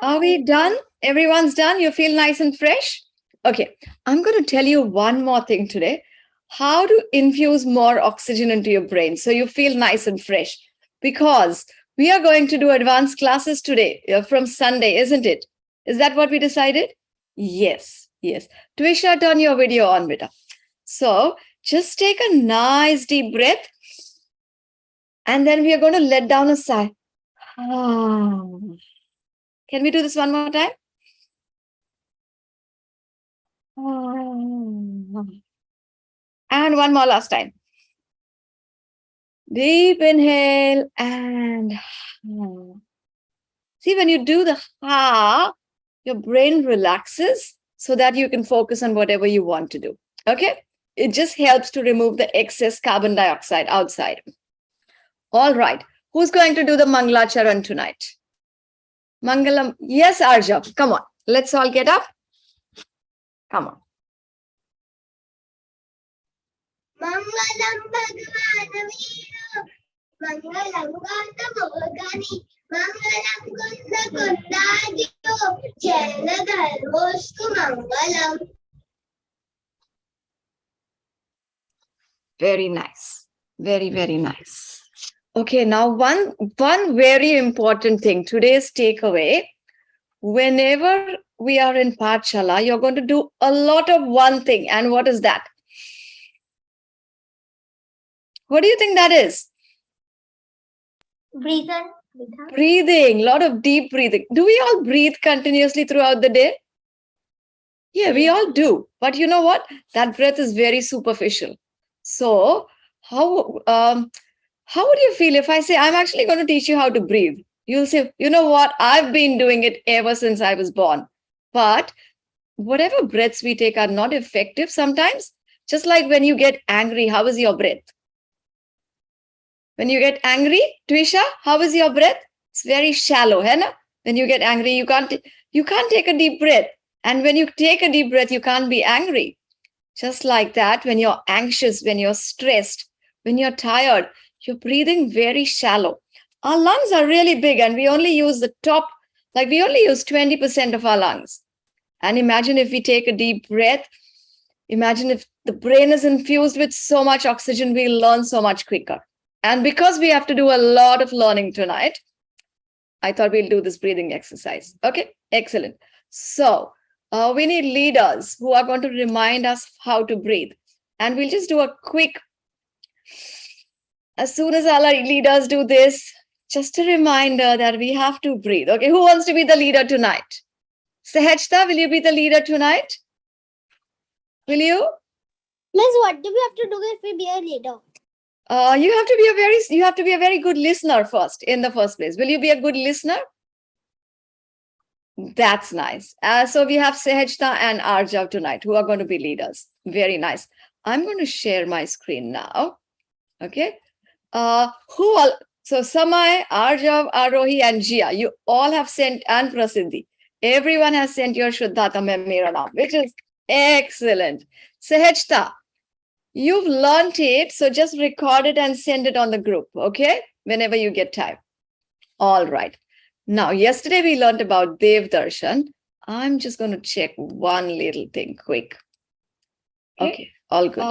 Are we done? Everyone's done? You feel nice and fresh? Okay, I'm going to tell you one more thing today. How to infuse more oxygen into your brain so you feel nice and fresh. Because we are going to do advanced classes today from Sunday, isn't it? Is that what we decided? Yes, yes. Twisha, turn your video on, beta. So just take a nice deep breath. And then we are going to let down a sigh. Can we do this one more time? And one more last time. Deep inhale and see, when you do the ha, your brain relaxes so that you can focus on whatever you want to do. Okay? It just helps to remove the excess carbon dioxide outside. All right. Who's going to do the Mangala Charan tonight? Mangalam. Yes, Arjav. Come on. Let's all get up. Come on. Mangalam Bhagwan Veeru, Mangalam Gautamogani, Mangalam Kunda Kundajiyo, Jayanadharmostu Mangalam. Very nice. Very, very nice. Okay, now one very important thing, today's takeaway. Whenever we are in Pathshala, you're going to do a lot of one thing. And what is that? What do you think that is? Breathing. Breathing, a lot of deep breathing. Do we all breathe continuously throughout the day? Yeah, we all do. But you know what? That breath is very superficial. So how would you feel if I say, I'm actually going to teach you how to breathe? You'll say, you know what? I've been doing it ever since I was born. But whatever breaths we take are not effective sometimes. Just like when you get angry, how is your breath? When you get angry, Twisha, how is your breath? It's very shallow, hai na? When you get angry, you can't take a deep breath. And when you take a deep breath, you can't be angry. Just like that, when you're anxious, when you're stressed, when you're tired, you're breathing very shallow. Our lungs are really big and we only use the top, like we only use 20% of our lungs. And imagine if we take a deep breath, imagine if the brain is infused with so much oxygen, we'll learn so much quicker. And because we have to do a lot of learning tonight, I thought we'll do this breathing exercise. Okay, excellent. So we need leaders who are going to remind us how to breathe. And we'll just do a quick, as soon as our leaders do this, just a reminder that we have to breathe. Okay, who wants to be the leader tonight? Sahajta, will you be the leader tonight? Will you? Miss, what do we have to do if we be a leader? You have to be a very good listener first, in the first place. Will you be a good listener? That's nice. So we have Sahajta and Arjav tonight who are going to be leaders. Very nice. I'm going to share my screen now. Okay. So Samay, Arjav, Arohi, and Jia, you all have sent, and Prasiddhi. Everyone has sent your Shuddhata Mera Naam, which is excellent. Sahajta, you've learned it, so just record it and send it on the group, okay? Whenever you get time. All right. Now, yesterday we learned about Dev Darshan. I'm just going to check one little thing quick. Okay, all good.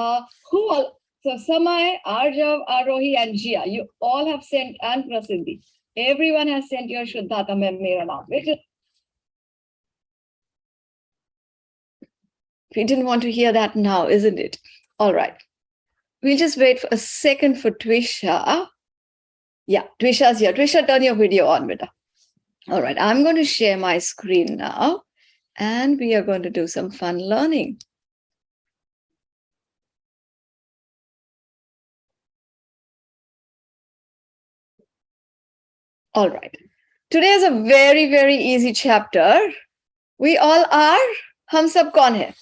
So Samay, Arjav, Arohi, and Jia, you all have sent, and Prasiddhi. Everyone has sent your Shuddhata Mera Naam, which is... We didn't want to hear that now, isn't it? All right. We'll just wait for a second for Twisha. Yeah, Twisha's here. Twisha, turn your video on, beta. All right, I'm going to share my screen now, and we are going to do some fun learning. All right. Today is a very, very easy chapter. We all are. Hum sab kaun hai?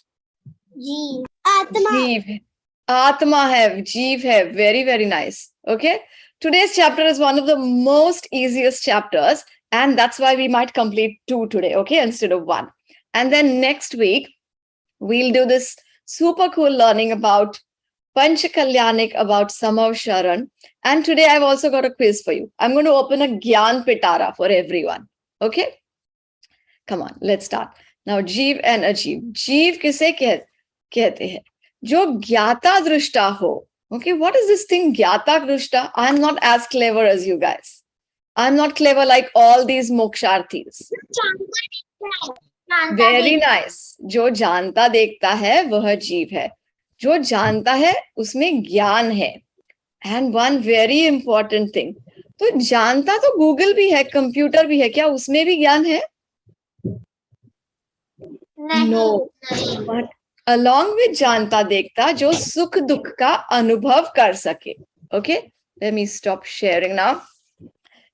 Jeev. Atma. Jeev. Atma hai, Jeev hai. Very, very nice. Okay. Today's chapter is one of the most easiest chapters, and that's why we might complete 2 today, okay, instead of 1. And then next week, we'll do this super cool learning about Panchakalyanik, about Samav Sharan. And today I've also got a quiz for you. I'm going to open a Gyan Pitara for everyone. Okay. Come on, let's start. Now, जीव and अजीव. जीव किसे कहते हैं? जो ज्ञाता दृष्टा हो. Okay, what is this thing ज्ञाता दृष्टा? I'm not as clever as you guys. I'm not clever like all these moksharthis. Very nice. जो जानता देखता है वह जीव है. जो जानता है उसमें ज्ञान है. And one very important thing. तो जानता तो गूगल भी है, कंप्यूटर भी है, क्या उसमें भी ज्ञान है? No. But along with जानता देखता, जो सुख दुख का अनुभव कर सके. Okay, let me stop sharing now.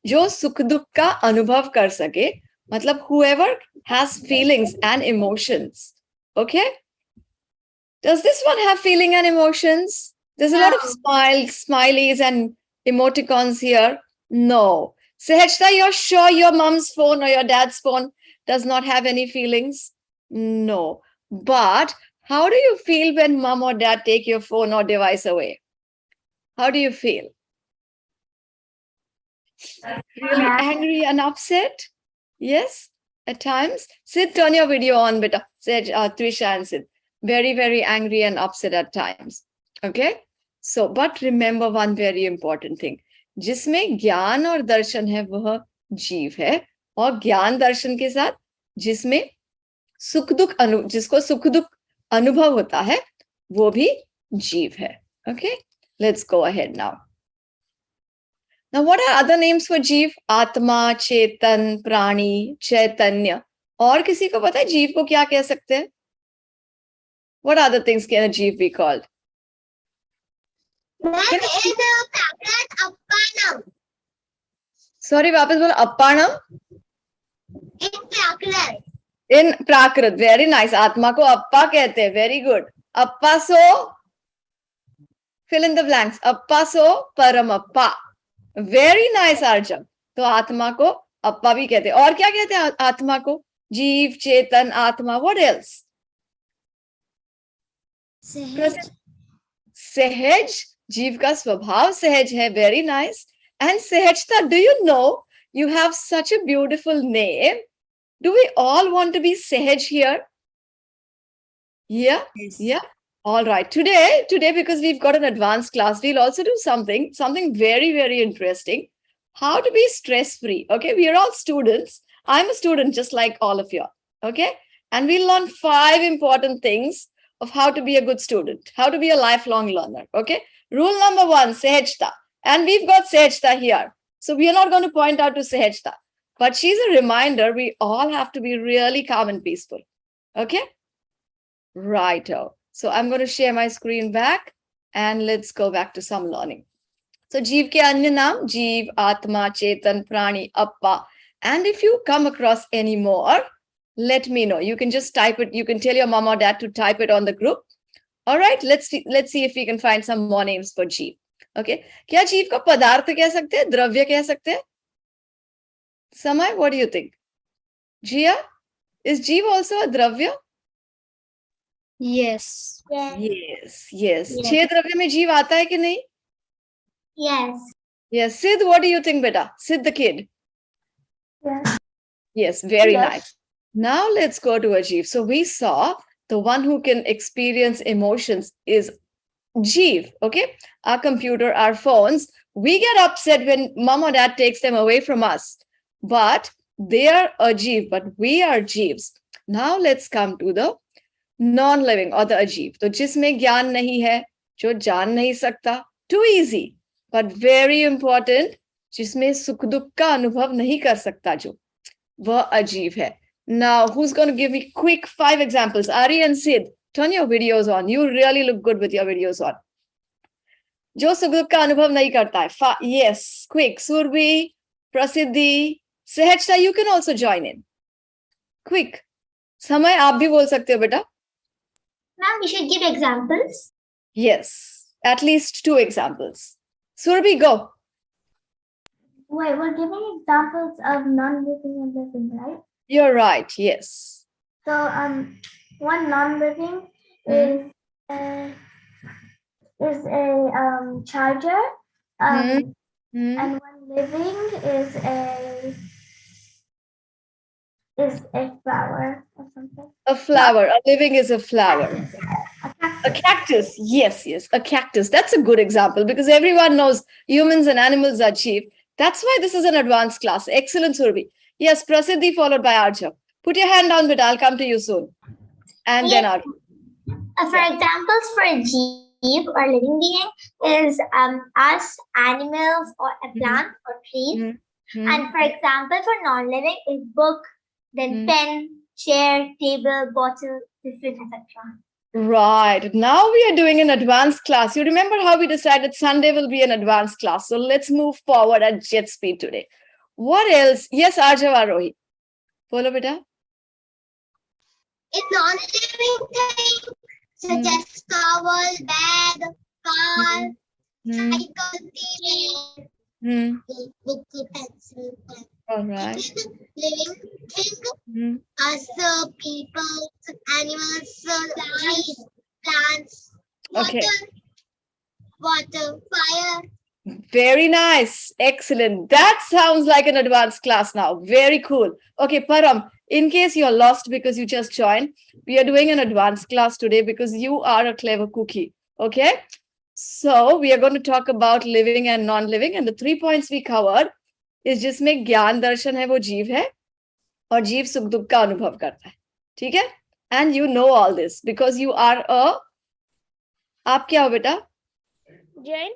जो सुख दुख का अनुभव कर सके, मतलब whoever has feelings and emotions. Okay, does this one have feeling and emotions? There's a lot of smileys and emoticons here. No. Sehajta, you're sure your mom's phone or your dad's phone does not have any feelings? No. But how do you feel when mom or dad take your phone or device away? How do you feel? Really angry and upset? Yes, at times. Sid, turn your video on, beta. Said Trisha and Sid. Very, very angry and upset at times. Okay? So, but remember one very important thing. जिसमें ज्ञान और दर्शन है वह जीव है, और ज्ञान दर्शन के साथ जिसमें सुख दुख जिसको सुख दुख अनुभव होता है वो भी जीव है. Okay, let's go ahead now. Now, what are other names for जीव? आत्मा, चेतन, प्राणी, चैतन्य. और किसी को पता है जीव को क्या कह सकते हैं? What other things can a जीव be called? Sorry, वापस बोलो. अपानम. इन प्राकृत. Very nice. आत्मा को अप्पा कहते हैं. Very good. अप्पा सो fill in the blanks. अप्पा सो परम अप्पा. वेरी नाइस अर्जन. तो आत्मा को अप्पा भी कहते हैं. और क्या कहते हैं आत्मा को? जीव, चेतन, आत्मा. What else? सहज. जीव का स्वभाव सहज है. Very nice. And सहजता, do you know you have such a beautiful name? Do we all want to be सहज here? Yeah? Yes. Yeah. All right. Today, because we've got an advanced class, we'll also do something very, very interesting. How to be stress-free. Okay. We are all students. I'm a student just like all of you. Okay. And we'll learn 5 important things of how to be a good student, how to be a lifelong learner. Okay. Rule number 1, सहजता. And we've got Sehajta here. So we are not going to point out to Sehajta. But she's a reminder we all have to be really calm and peaceful. Okay? Righto. So I'm going to share my screen back. And let's go back to some learning. So Jeev ke anya naam, Jeev, Atma, Chetan, Prani, Appa. And if you come across any more, let me know. You can just type it. You can tell your mom or dad to type it on the group. All right. Let's see if we can find some more names for Jeev. Okay. क्या जीव को पदार्थ कह सकते हैं? द्रव्य कह सकते हैं? समय, what do you think? Jia, is जीव also a द्रव्य? Yes. Yes. 6 द्रव्य में जीव आता है कि नहीं? Yes. Sid, what do you think, beta? Sid the kid. Yes, very nice. Now let's go to a जीव. So we saw the one who can experience emotions is Jeev. Okay, our computer, our phones, we get upset when mom or dad takes them away from us, but they are a Jeev, but we are Jeevs. Now let's come to the non-living or the Ajeev. तो जिसमें ज्ञान नहीं है, जो जान नहीं सकता, too easy, but very important, जिसमें सुख दुख का अनुभव नहीं कर सकता जो, वह अजीब है. Now, who's going to give me quick 5 examples? Ari and Sid, turn your videos on. You really look good with your videos on. जो सुख दुख का अनुभव नहीं करता है. Yes, quick. Surbi, Prasiddhi, Sehajta, you can also join in. Quick. समय आप भी बोल सकते हो बेटा. Ma'am, we should give examples. Yes, at least 2 examples. Surbi, go. Wait, we're giving examples of non-living and living, right? You're right, yes. So, one non-living is a charger, and one living is is a flower or something. A flower. A living is a flower. A A cactus. cactus. Yes, yes. A cactus. That's a good example because everyone knows humans and animals are cheap. That's why this is an advanced class. Excellent, Surbi. Yes, Prasiddhi followed by Arjav. Put your hand down, but I'll come to you soon. And then Arjav. For examples for a jeep or living being is us, animals, or a plant or trees. Mhm. And for example, for non-living is book, then Mhm. pen, chair, table, bottle, different, etc. Right. Now we are doing an advanced class. You remember how we decided Sunday will be an advanced class. So let's move forward at jet speed today. What else? Yes, Arjav Arohi. Follow beta. In non-living things such as towel, bag, car, cycle, TV, book, pencil, pen. All right. Living thing as people, animals, trees, plants, Okay. water, fire. Very nice. Excellent. That sounds like an advanced class now. Very cool. Okay, Param, in case you're lost because you just joined, we are doing an advanced class today because you are a clever cookie. Okay. So we are going to talk about living and non-living. And the 3 points we covered is जिसमें ज्ञान दर्शन है वो जीव है और जीव सुख दुख का अनुभव करता है. ठीक है? And you know all this because you are a आप क्या हो बेटा? Jain?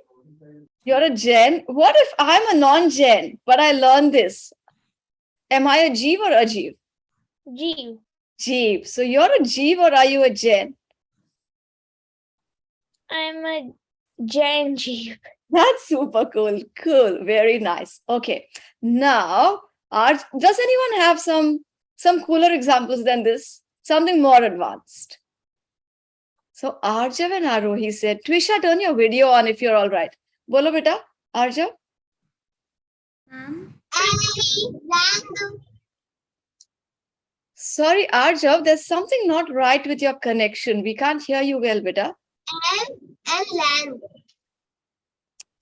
You're a Jain. What if I'm a non-Jain, but I learned this? Am I a Jeev or a Jeev? Jeev. Jeev. So you're a Jeev or are you a Jain? I'm a Jain Jeev. That's super cool. Cool. Very nice. Okay. Now, does anyone have some cooler examples than this? Something more advanced. So Arjav and Arohi said, Twisha, turn your video on if you're all right. Bolo beta, Arjav. Sorry, Arjav, there's something not right with your connection. We can't hear you well, beta. And land.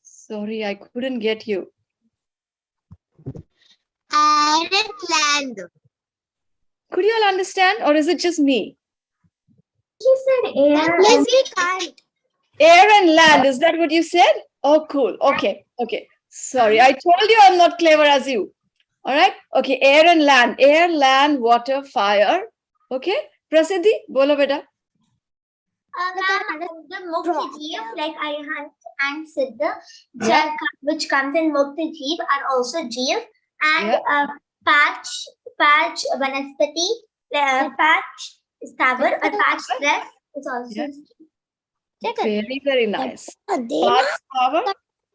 Sorry, I couldn't get you. And land. Could you all understand or is it just me? He said air. Yes, we can't. Air and land, is that what you said? Oh, cool. Okay, okay. Sorry, I told you I'm not clever as you. All right. Okay, air and land. Air, land, water, fire. Okay. Prasiddhi, bolo beta. The Mukti Jeev, like Arihant and Siddha, which comes in Mukti Jeev, are also Jeev. And patch, Vanaspati, patch, Stavar, or patch dress is also Very, very nice. Patch, power,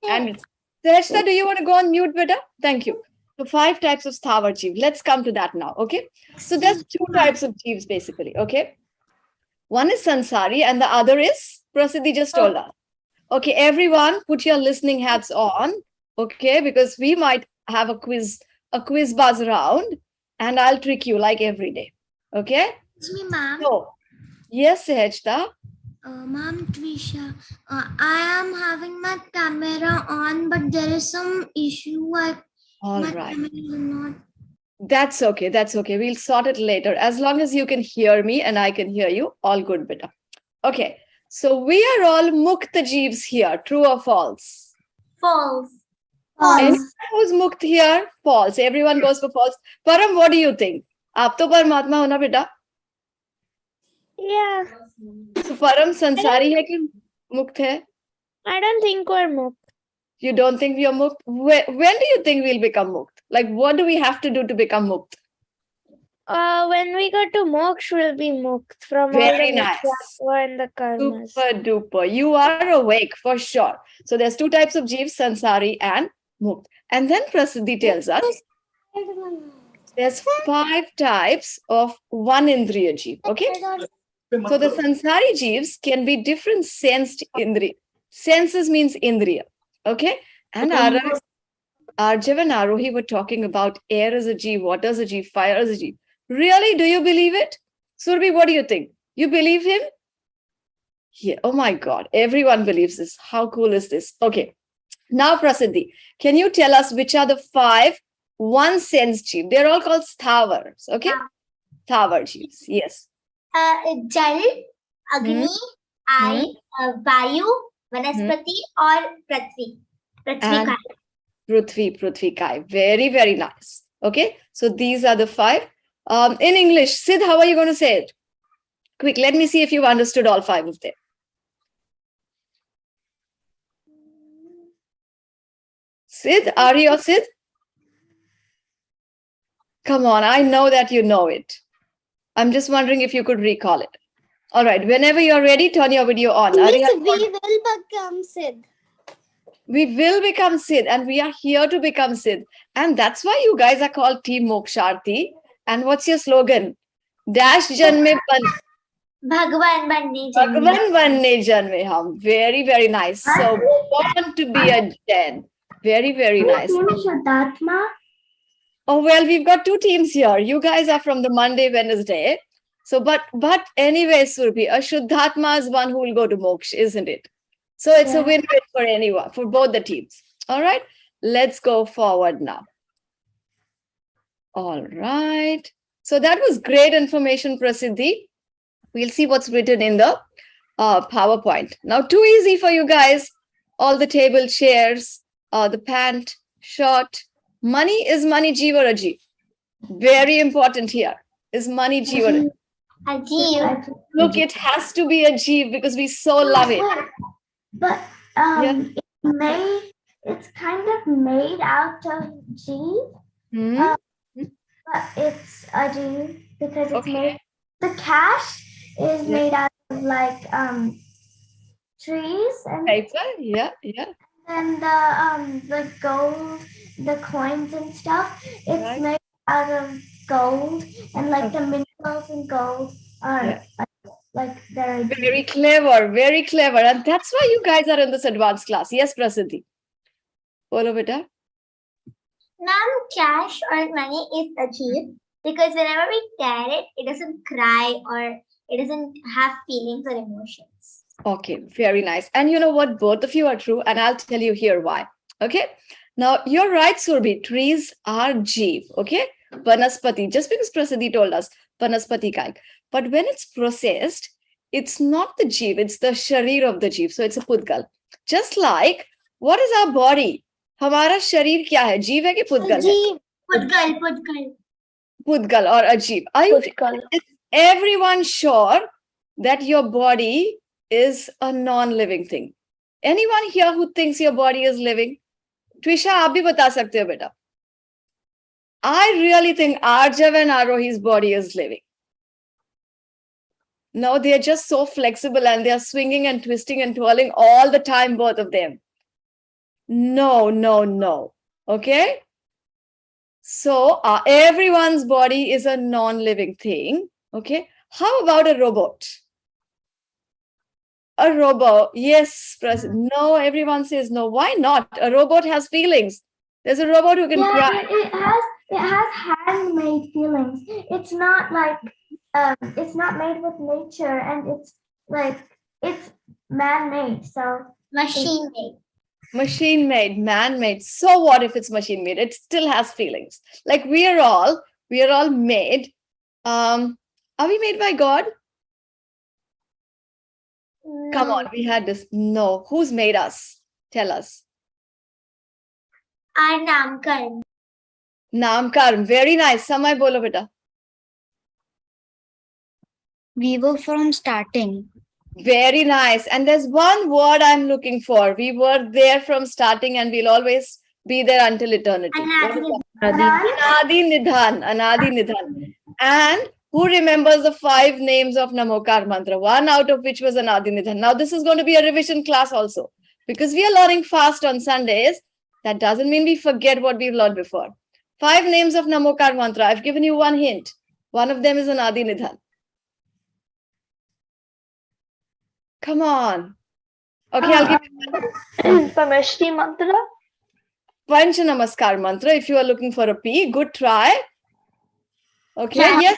and Seheshta, do you want to go on mute, beta? Thank you. So 5 types of Sthavar Jeev. Let's come to that now. Okay. So there's 2 types of Jeevs basically. Okay. One is Sansari and the other is Prasiddhi just told us. Okay, everyone put your listening hats on. Okay, because we might have a quiz buzz round and I'll trick you like every day. Okay. Excuse me, ma'am. So, yes, Seheshta. Ma'am, Twisha, I am having my camera on, but there is some issue. All my right. camera is not. That's okay. That's okay. We'll sort it later. As long as you can hear me and I can hear you, all good, beta. Okay. So we are all Mukta Jeevs here. True or false? False. Anyone who's Mukt here? False. Everyone goes for false. Param, what do you think? Aap to Paramatma ho na, beta? Yeah. So Param Sansari hai ki Mukt hai? I don't think we're Mukt. You don't think we are Mukt? When do you think we'll become Mukt? Like, what do we have to do to become Mukt? When we go to Moksha, we'll be Mukt from Very all the nice. Mitvah and the karmas. Super duper. You are awake for sure. So there's 2 types of Jeev, Sansari and Mukt. And then Prasiddhi tells us there's 5 types of one Indriya Jeev. Okay. So the Sansari Jeevs can be different sensed Indriya. Senses means Indriya. Okay. And Arjav and Arohi were talking about air as a Jeev, water as a Jeev, fire as a Jeev. Really? Do you believe it? Surbi, what do you think? You believe him? Yeah. Oh my God. Everyone believes this. How cool is this? Okay. Now, Prasiddhi, can you tell us which are the 5 one sense jeev. They're all called sthavars. Okay, sthavar jeevs. Yes. Jal, Agni, Vayu, Vanaspati, or Prithvi. And Prithvi Kai. Very, very nice. Okay, so these are the 5. In English, Sid, how are you going to say it? Quick, let me see if you've understood all 5 of them. Sid, Ari or Sid? Come on, I know that you know it. I'm just wondering if you could recall it. All right, whenever you're ready, turn your video on. Miss, Ari, we will become Sid. we will become Sid, and we are here to become Sid. And that's why you guys are called Team Moksharthi. And what's your slogan? Dash Janme Pan. Bhagwan Banne Janme. Bhagwan Banne Janme Hum. Very, very nice. So, born to be a Jain. Very, very nice. Shuddhatma. Oh, well, we've got 2 teams here. You guys are from the Monday, Wednesday. So, but anyway, Surbi, a Shuddhatma is one who will go to Moksha, isn't it? So it's a win-win for anyone, for both the teams. All right, let's go forward now. All right. So that was great information, Prasiddhi. We'll see what's written in the PowerPoint. Now, too easy for you guys. All the table, chairs, the pant, short. Money, is money jeev or ajeev? Very important here. Is money jeev or Ajeev. Look, it has to be ajeev because we so love it. But it's kind of made out of jeev. But it's ajeev because it's made. The cash is made out of like trees and paper. Yeah. And the gold, the coins and stuff, it's made out of gold, and like the minerals in gold are like very clever, very clever. And that's why you guys are in this advanced class. Yes, Prasiddhi. Bolo beta. Ma'am, cash or money is ajeev because whenever we tear it, it doesn't cry or it doesn't have feelings or emotions. Okay, very nice. And you know what? Both of you are true. And I'll tell you here why. Okay. Now, you're right, Surbi. Trees are jeev. Okay. Vanaspati. Just because Prasiddhi told us, Vanaspati kaik. But when it's processed, it's not the jeev. It's the sharir of the jeev. So it's a pudgal. Just like, what is our body? Hamara sharir kya hai? Jeev hai ki pudgal hai? Pudgal. Pudgal or ajeev. Are you is everyone sure that your body is a non-living thing? Anyone here who thinks your body is living? Twisha, aap bhi bata sakte ho beta. I really think Arjav and Arohi's body is living. No, they're just so flexible and they're swinging and twisting and twirling all the time, both of them. No. Okay? So everyone's body is a non-living thing. Okay? How about a robot? A robot, yes, no, everyone says no. Why not? A robot has feelings. There's a robot who can cry. It has handmade feelings. It's not like it's not made with nature, and it's like it's man-made. So machine-made. Machine-made, man-made. So what if it's machine-made? It still has feelings. Like we are all made. Are we made by God? No. Come on, we had this. No. Who's made us? Tell us. Our Namkaram. Namkaram. Very nice. Samay bolo beta. We were from starting. Very nice. And there's one word I'm looking for. We were there from starting and we'll always be there until eternity. Anadi Nidhan. And who remembers the 5 names of Namokar Mantra? One out of which was Anadi Nidhan. Now, this is going to be a revision class also. Because we are learning fast on Sundays. That doesn't mean we forget what we've learned before. 5 names of Namokar Mantra. I've given you one hint. One of them is Anadi Nidhan. Come on. Okay, I'll give you Pamashti Mantra. Panch Namaskar Mantra. If you are looking for a P, good try. Okay, yes.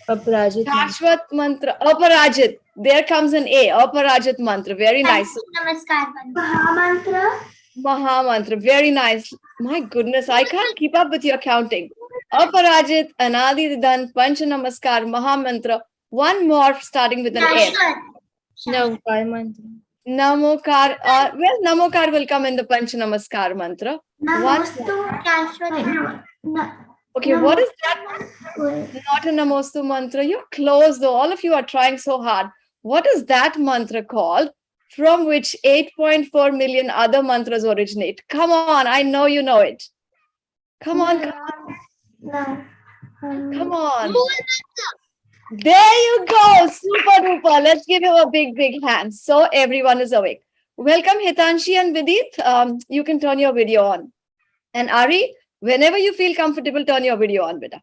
Aparajit. Shashwat Mantra. Aparajit. There comes an A. Aparajit Mantra. Very nice. Namaskar Mantra. Mahamantra. Very nice. My goodness, I can't keep up with your counting. Aparajit, Anadi Didan, Pancha Namaskar, Mahamantra. One more starting with an N. Shashwat. No, mantra. Namokar. Well, Namokar will come in the Pancha Namaskar mantra. Namostu Shashwat. Okay, what is that? Not a Namostu mantra. You're close though. All of you are trying so hard. What is that mantra called from which 8.4 million other mantras originate? Come on, I know you know it. Come on, come on. There you go. Super duper. Let's give you a big, big hand. So everyone is awake. Welcome, Hitanshi and Vidit. You can turn your video on. And Ari, whenever you feel comfortable, turn your video on, beta.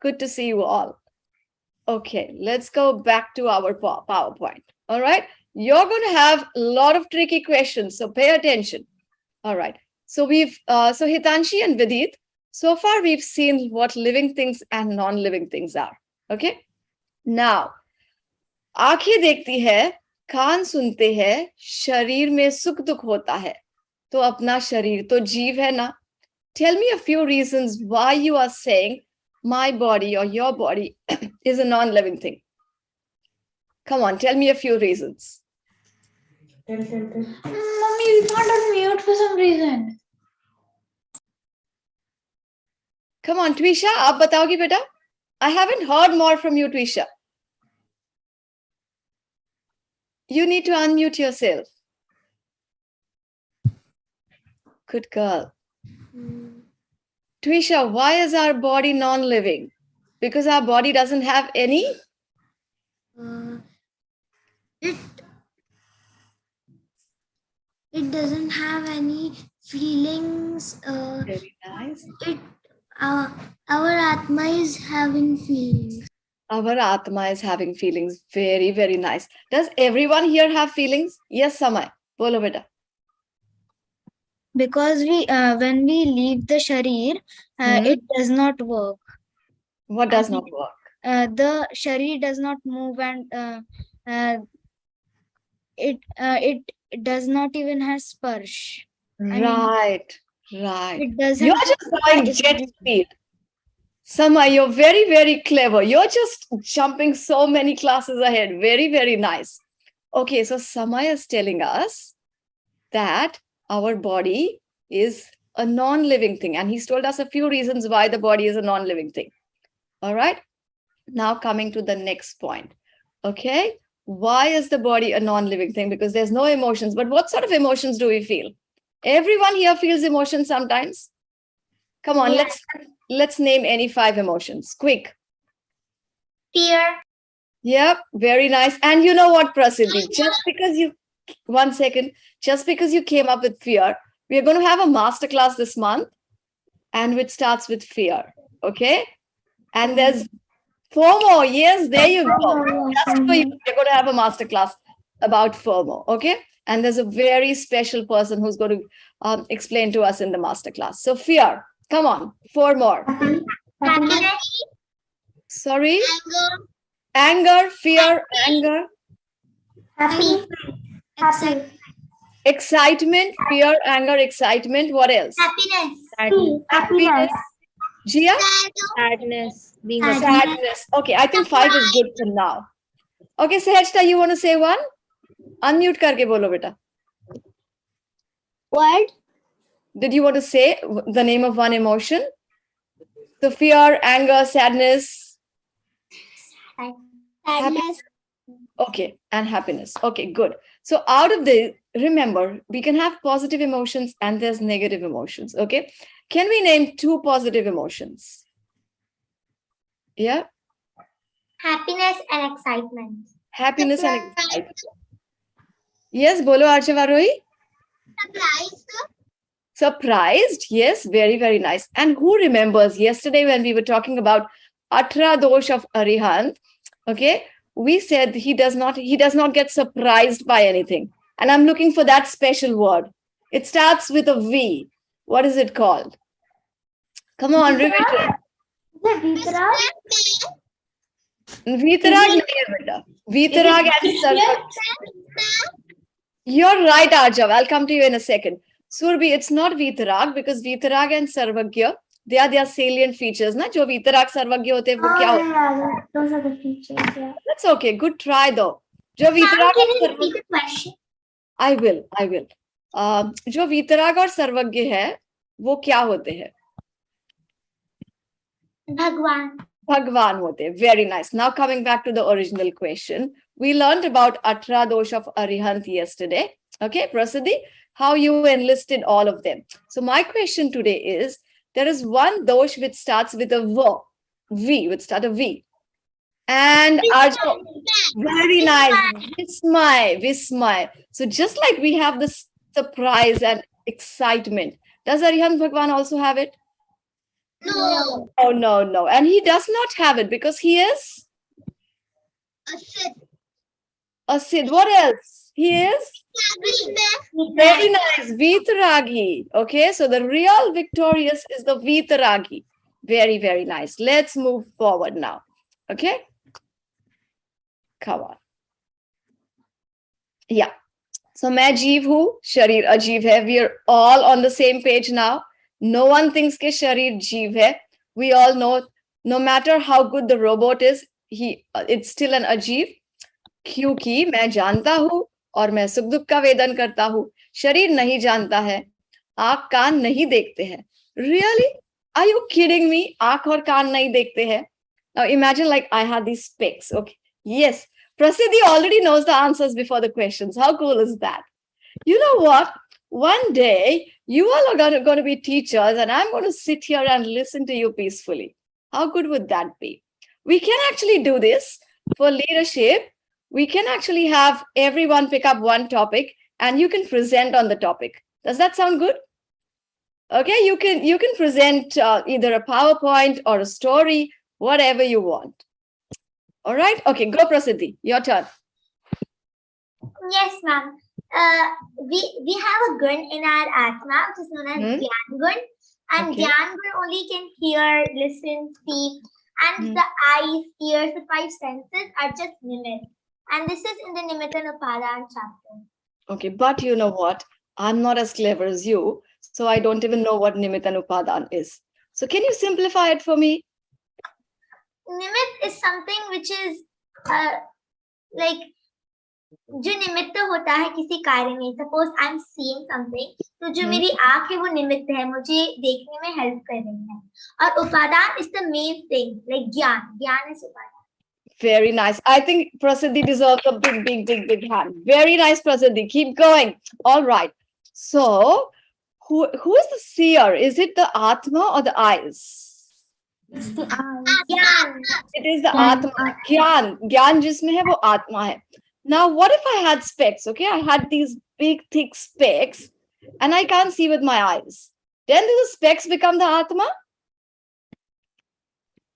Good to see you all. Okay, let's go back to our PowerPoint. All right. You're going to have a lot of tricky questions, so pay attention. All right. So so Hitanshi and Vidit, so far we've seen what living things and non-living things are. Okay. Now, आंखें देखती है, कान सुनते हैं, शरीर में सुख दुख होता है. तो अपना शरीर तो जीव है ना. Tell me a few reasons why you are saying my body or your body is a non-living thing. Come on, tell me a few reasons. Mommy, we can't unmute for some reason. Come on, Twisha, आप बताओगी बेटा? I haven't heard more from you, Twisha. You need to unmute yourself. Good girl. Twisha, why is our body non-living? Because our body doesn't have any? It doesn't have any feelings. Very nice. Our Atma is having feelings. Our Atma is having feelings. Very, very nice. Does everyone here have feelings? Yes, Samay. Bolo beta. Because when we leave the sharir, it does not work. What does not work? The sharir does not move, and it does not even have sparsh. Right. It doesn't. You're just going jet speed. Samay, you're very, very clever. You're just jumping so many classes ahead. Very, very nice. Okay, so Samay is telling us that our body is a non-living thing. And he's told us a few reasons why the body is a non-living thing. All right. Now coming to the next point. Okay. Why is the body a non-living thing? Because there's no emotions. But what sort of emotions do we feel? Everyone here feels emotions sometimes. Come on, let's name any 5 emotions. Quick. Fear. Yep, very nice. And you know what, Prasiddhi? Just because you came up with fear, we are going to have a masterclass this month, and which starts with fear. Okay. And there's FOMO. Yes, there you go. Just for you, we're going to have a masterclass about FOMO. Okay. And there's a very special person who's going to explain to us in the masterclass. So fear. Come on. 4 more. Happiness. Sorry. Anger. Anger, fear, anger. Happy. Happy. Excitement, fear, anger, excitement. What else? Happiness. Happiness. Jia? Sadness. Being Sadness. Sadness. Okay, I think 5 is good for now. Okay, Sehajta, you want to say one? Unmute karke bolo beta. What? Did you want to say the name of one emotion? So fear, anger, sadness. Sadness. Okay, and happiness. Okay, good. So out of this, remember, we can have positive emotions and there's negative emotions. Okay. Can we name 2 positive emotions? Yeah. Happiness and excitement. Happiness and excitement. Yes, bolo Archavarohi. Surprise. Surprised. Yes, very, very nice. And who remembers yesterday when we were talking about Atra Dosh of Arihant? Okay. We said he does not get surprised by anything. And I'm looking for that special word. It starts with a V. What is it called? Come on, revision. Vitrag. Vitarag nahi hai beta. Vitarag and Sarva. You're right, Arjav. I'll come to you in a second. Surbi, it's not Vitarag because Vitarag and Sarvagya, they are their salient features. Na? Jo Vitarag Sarvagya hote, wo kya hote? yeah, those are the features. Yeah. That's okay. Good try though. Jo Ma'am, Vitarag can and you Sarvagya, repeat the question? I will. जो वीतराग और सर्वज्ञ है वो क्या होते हैं? Bhagwan. Bhagwan hote. Very nice. Now coming back to the original question, we learned about Atra dosh of Arihant yesterday. Okay, Prasiddhi, how you enlisted all of them. So my question today is, there is one dosh which starts with a V, which start a V. And Arjo, very nice. Vismay. So just like we have this surprise and excitement, does Arihant Bhagwan also have it? No. Oh, no. And he does not have it because he is a Sid. What else? He is very nice. Vitaragi. Okay, so the real victorious is the Vitaragi. Very, very nice. Let's move forward now. Okay. Come on. Yeah. So मैं जीव हूँ, शरीर अजीब है. We are all on the same page now. No one thinks कि शरीर जीव है. We all know, no matter how good the robot is, it's still an अजीब. क्योंकि मैं जानता हूँ और मैं सुख दुख का वेदन करता हूँ. शरीर नहीं जानता है, आँख कान नहीं देखते हैं. Really? Are you kidding me? आँख और कान नहीं देखते हैं. Now imagine like I had these specs. Okay. Yes. Prasiddhi already knows the answers before the questions. How cool is that? You know what? One day, you all are going to be teachers and I'm going to sit here and listen to you peacefully. How good would that be? We can actually do this for leadership. We can actually have everyone pick up one topic and you can present on the topic. Does that sound good? Okay, you can present either a PowerPoint or a story, whatever you want. All right. Okay, go Prasiddhi. Your turn. Yes, ma'am. We have a gun in our Atma, which is known as Gyan gun. And Okay. Gyan gun only can hear, listen, speak. And the eyes, ears, the five senses are just Nimit. And this is in the Nimitta and Upadana chapter. Okay, but you know what? I'm not as clever as you, so I don't even know what Nimitta and Upadan is. So can you simplify it for me? Nimit is something which is like जो निमित्त होता है किसी कार्य में. Suppose I am seeing something, तो जो मेरी आंख है वो निमित्त है, मुझे देखने में हेल्प कर रही है. और उपादान is the main thing, like ज्ञान इज उपादान. Very nice. I think Prasiddhi deserves a big hand. Very nice, Prasiddhi. Keep going. All right. So, who is the seer? Is it the Atma or the eyes? ज्ञान. It is the Atma. Gyan jisme hai wo Atma hai. Now, what if I had specs? Okay, I had these big, thick specs and I can't see with my eyes. Then do the specs become the Atma?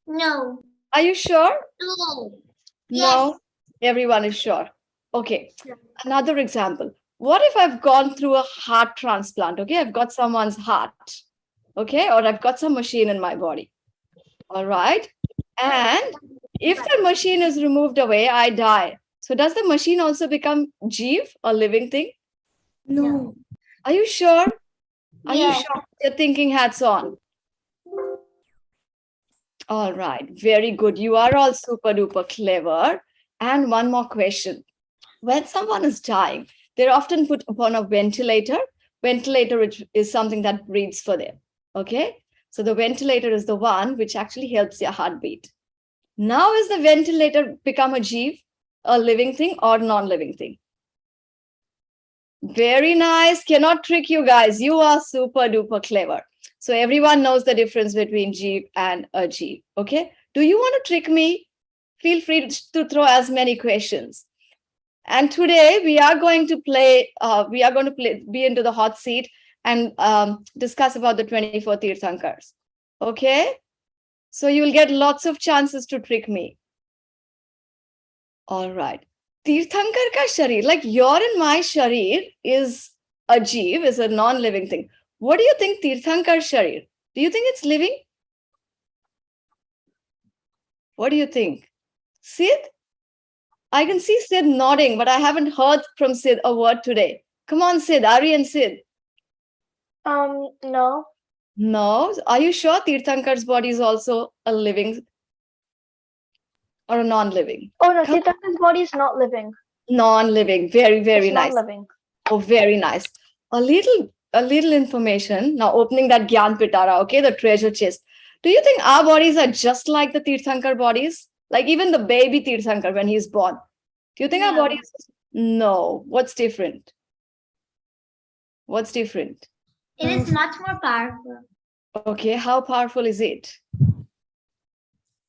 No. Are you sure? No. No, everyone is sure. Okay, another example. What if I've gone through a heart transplant? Okay, I've got someone's heart. Okay, or I've got some machine in my body. All right. And if the machine is removed away, I die. So does the machine also become Jeev, a living thing? No. Are you sure? Are you Yes. sure? You're thinking hats on. All right, very good. You are all super duper clever. And one more question. When someone is dying, they're often put upon a ventilator. Ventilator which is something that breathes for them. Okay, so the ventilator is the one which actually helps their heartbeat. Now is the ventilator become a Jeev, a living thing or non-living thing? Very nice. Cannot trick you guys. You are super duper clever. So everyone knows the difference between Jeev and a Jeev. Okay. Do you want to trick me? Feel free to throw as many questions. And today we are going to play, be into the hot seat and discuss about the 24 Tirthankars. Okay. So you will get lots of chances to trick me. All right. Tirthankar ka sharir, like your and my sharir is a Jeev, is a non-living thing. What do you think Tirthankar sharir? Do you think it's living? What do you think? Sid? I can see Sid nodding, but I haven't heard from Sid a word today. Come on, Sid, Ari and Sid. No. No. Are you sure Tirthankar's body is also a living or a non-living? Oh no, Come- Tirthankar's body is not living. Non-living. Very, very It's nice. non-living. Oh, very nice. A little information. Now opening that Gyan Pitara, okay, the treasure chest. Do you think our bodies are just like the Tirthankar bodies? Like even the baby Tirthankar when he's born. Do you think our No. bodies? No. What's different? What's different? It is much more powerful. Okay, how powerful is it?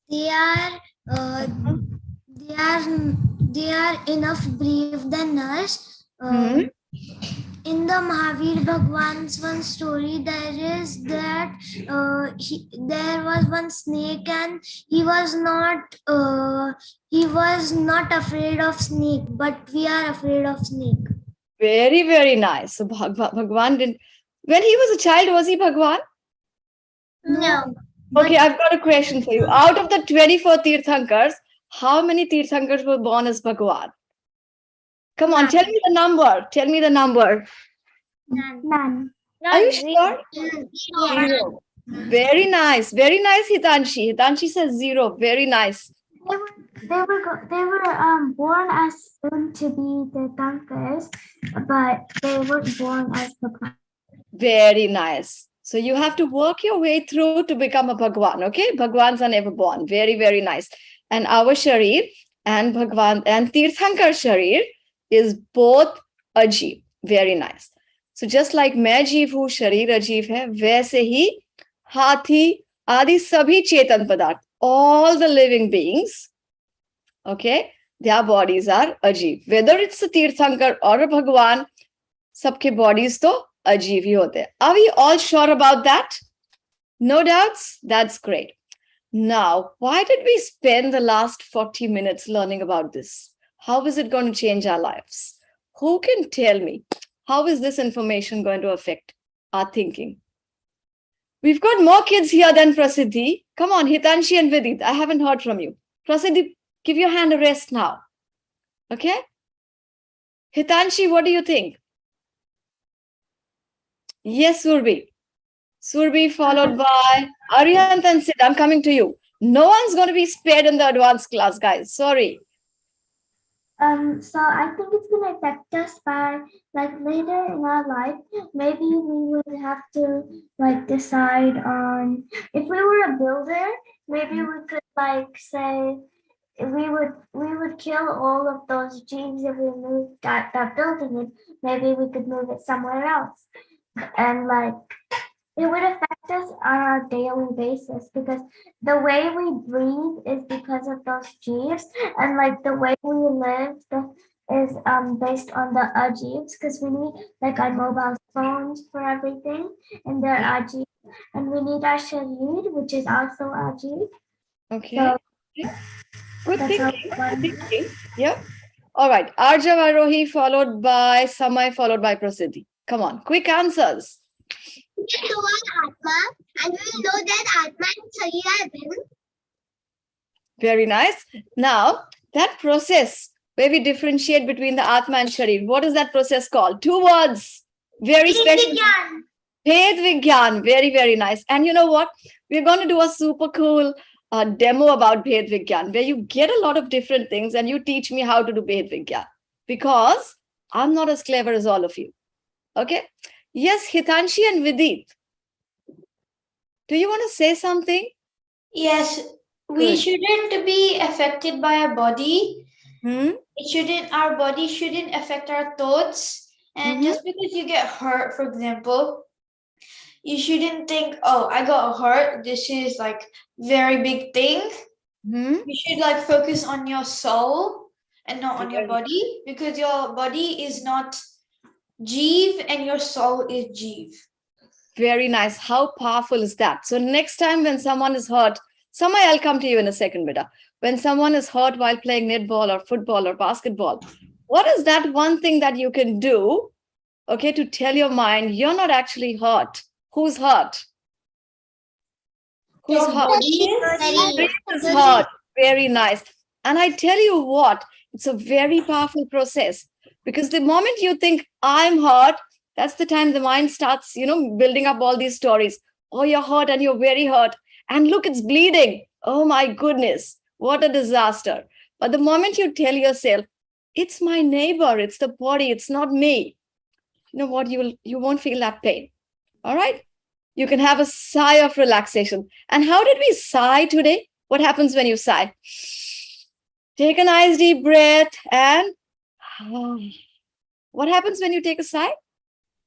They are they are they are enough brave than us. Hmm? In the Mahavir Bhagwan's one story, there is that there was one snake and he was not afraid of snake, but we are afraid of snake. Very, very nice. So Bhagwan didn't. When he was a child, was he Bhagwan? No. Okay, I've got a question for you. Out of the 24 Tirthankars, how many Tirthankars were born as Bhagwan? Come on, tell me the number. Tell me the number. None. Are you sure? Yeah. Zero. Very nice. Very nice, Hitanshi. Hitanshi says zero. Very nice. They were born as soon to be the Tankas, but they were born as Bhagwan. Very nice. So you have to work your way through to become a Bhagwan. Okay, Bhagwans are never born. Very, very nice. And our Sharir and Bhagwan and Tirthankar Sharir is both Ajeeb. Very nice. So just like मैं जीव हूँ शरीर अजीब है वैसे ही हाथी आदि सभी चेतन पदार्थ all the living beings, okay, their bodies are अजीब. Whether it's a Tirthankar or a Bhagwan, सबके bodies तो अजीब ही होते हैं. Are we all sure about that? No doubts? That's great. Now, why did we spend the last 40 minutes learning about this? How is it going to change our lives? Who can tell me? How is this information going to affect our thinking? We've got more kids here than Prasiddhi. Come on, Hitanshi and Vidit. I haven't heard from you. Prasiddhi, give your hand a rest now. Okay? Hitanshi, what do you think? Yes, Surbi. Surbi followed by Arihant and Sid. I'm coming to you. No one's going to be spared in the advanced class, guys. Sorry. So I think it's gonna affect us by like later in our life. Maybe we would have to like decide on if we were a builder. Maybe we could like say we would kill all of those jeeves if we moved that building. And maybe we could move it somewhere else, and like it would affect us on a daily basis because the way we breathe is because of those jeeves, and like the way we live is based on the jeeves because we need like our mobile phones for everything, and they're jeeves, and we need our sharir, which is also jeev. Okay. So Good that's how thinking. one- Good thinking. Yeah. All right. Arjav Arohi followed by Samay followed by Prasiddhi. Come on. Quick answers. We can know our Atma and we will know that Atma and Sharir are one. Very nice. Now, that process where we differentiate between the Atma and Sharir, what is that process called? 2 words. Very special. Vigyan. Bhed Vigyan. Very, very nice. And you know what? We're going to do a super cool demo about Bhed Vigyan where you get a lot of different things and you teach me how to do Bhed Vigyan because I'm not as clever as all of you. Okay? Yes, Hitanshi and Vidit. Do you want to say something? Yes, we Good. shouldn't be affected by our body. Hmm? Our body shouldn't affect our thoughts. And Mhm. just because you get hurt, for example, you shouldn't think, oh, I got hurt. This is like very big thing. Hmm? You should like focus on your soul and not on your Very body because your body is not Jeev and your soul is Jeev. Very nice. How powerful is that? So next time when someone is hurt, Samay, I'll come to you in a second, beta. When someone is hurt while playing netball or football or basketball, what is that one thing that you can do, okay, to tell your mind you're not actually hurt? Who's hurt? Who's Your hurt? body is Brain is hurt. Very nice. And I tell you what, it's a very powerful process because the moment you think I'm hurt, That's the time the mind starts, building up all these stories. Oh, you're hurt and you're very hurt. And look, it's bleeding. Oh my goodness, what a disaster. But the moment you tell yourself, it's my neighbor, it's the body, it's not me, you know what, you won't feel that pain. All right. You can have a sigh of relaxation. And how did we sigh today? What happens when you sigh? Take a nice deep breath and what happens when you take a sigh?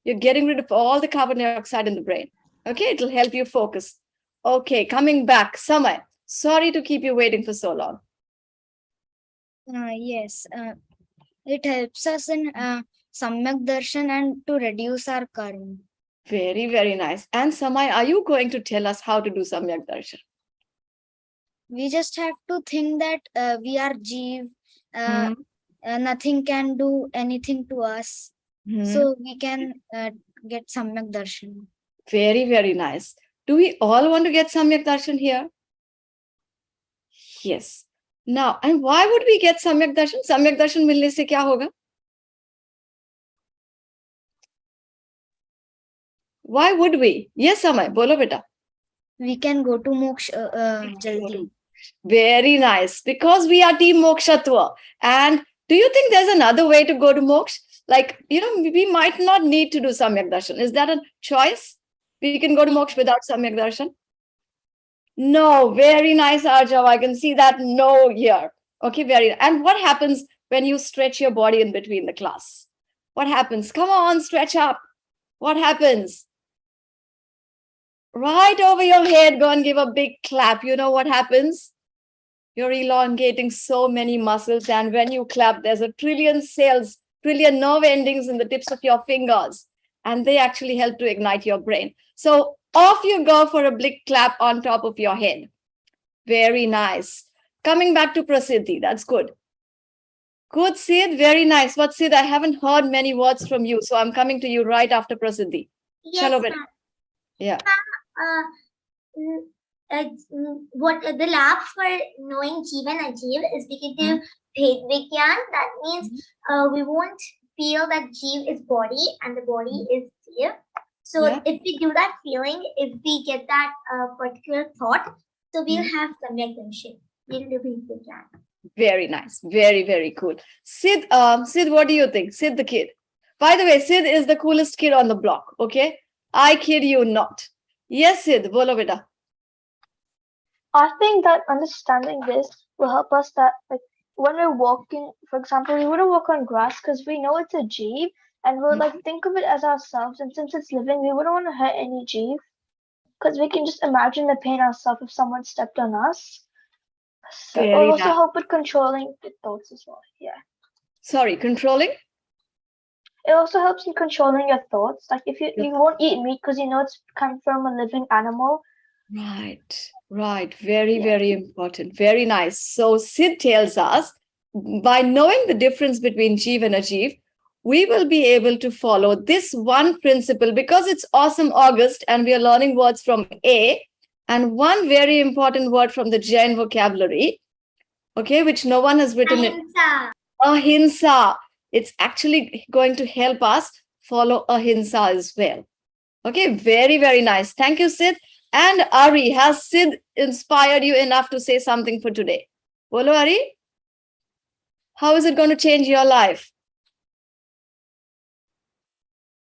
You're getting rid of all the carbon dioxide in the brain. Okay, it'll help you focus. Okay, coming back. Samay, sorry to keep you waiting for so long. Yes, it helps us in Samyak Darshan and to reduce our karma. Very, very nice. And Samay, are you going to tell us how to do Samyak Darshan? We just have to think that we are Jeev, nothing can do anything to us. So we can get Samyak Darshan. Very, very nice. Do we all want to get Samyak Darshan here? Yes. Now, and why would we get Samyak Darshan? Samyak Darshan milne se kya hoga? Why would we? Yes, Samay, bolo beta. We can go to Moksha jaldi. Very nice. Because we are Team Mokshatwa. And do you think there's another way to go to Moksha? Like, we might not need to do Samyak Darshan. Is that a choice? We can go to Moksha without Samyak Darshan? No. Very nice, Arjav. I can see that no here. Okay, very. And what happens when you stretch your body in between the class? What happens? Come on, stretch up. What happens? Right over your head, go and give a big clap. You know what happens? You're elongating so many muscles. And when you clap, there's a trillion cells, trillion nerve endings in the tips of your fingers. And they actually help to ignite your brain. So off you go for a big clap on top of your head. Very nice. Coming back to Prasiddhi, that's good. Good, Sid, very nice. But Sid, I haven't heard many words from you. So I'm coming to you right after Prasiddhi. Yes, Chalo, ma'am. yeah. What the lab for knowing Jeev and Ajeev is we can do Bhed Vigyan. That means we won't feel that Jeev is body and the body is Jeev. So if we do that feeling, if we get that particular thought, so we'll have Samyak Darshan. We'll do Bhed Vigyan. Very nice. Very, very cool. Sid, what do you think? Sid the kid. By the way, Sid is the coolest kid on the block. Okay. I kid you not. Yes, Sid, bolo beta. I think that understanding this will help us that, like, when we're walking, for example, we wouldn't walk on grass because we know it's a jeev and we'll like think of it as ourselves. And since it's living, we wouldn't want to hurt any jeev because we can just imagine the pain ourselves if someone stepped on us. So it'll also help with controlling the thoughts as well. Yeah. Sorry, controlling? It also helps in controlling your thoughts. Like if you won't eat meat because you know it's come from a living animal. Right. Very, very important. Very nice. So Sid tells us, by knowing the difference between Jeev and Ajeev, we will be able to follow this one principle because it's awesome August and we are learning words from A and one very important word from the Jain vocabulary, okay, which no one has written it. Ahimsa. It's actually going to help us follow ahimsa as well. Okay, very, very nice. Thank you, Sid. And Ari, has Sid inspired you enough to say something for today? Bolo, Ari? How is it going to change your life?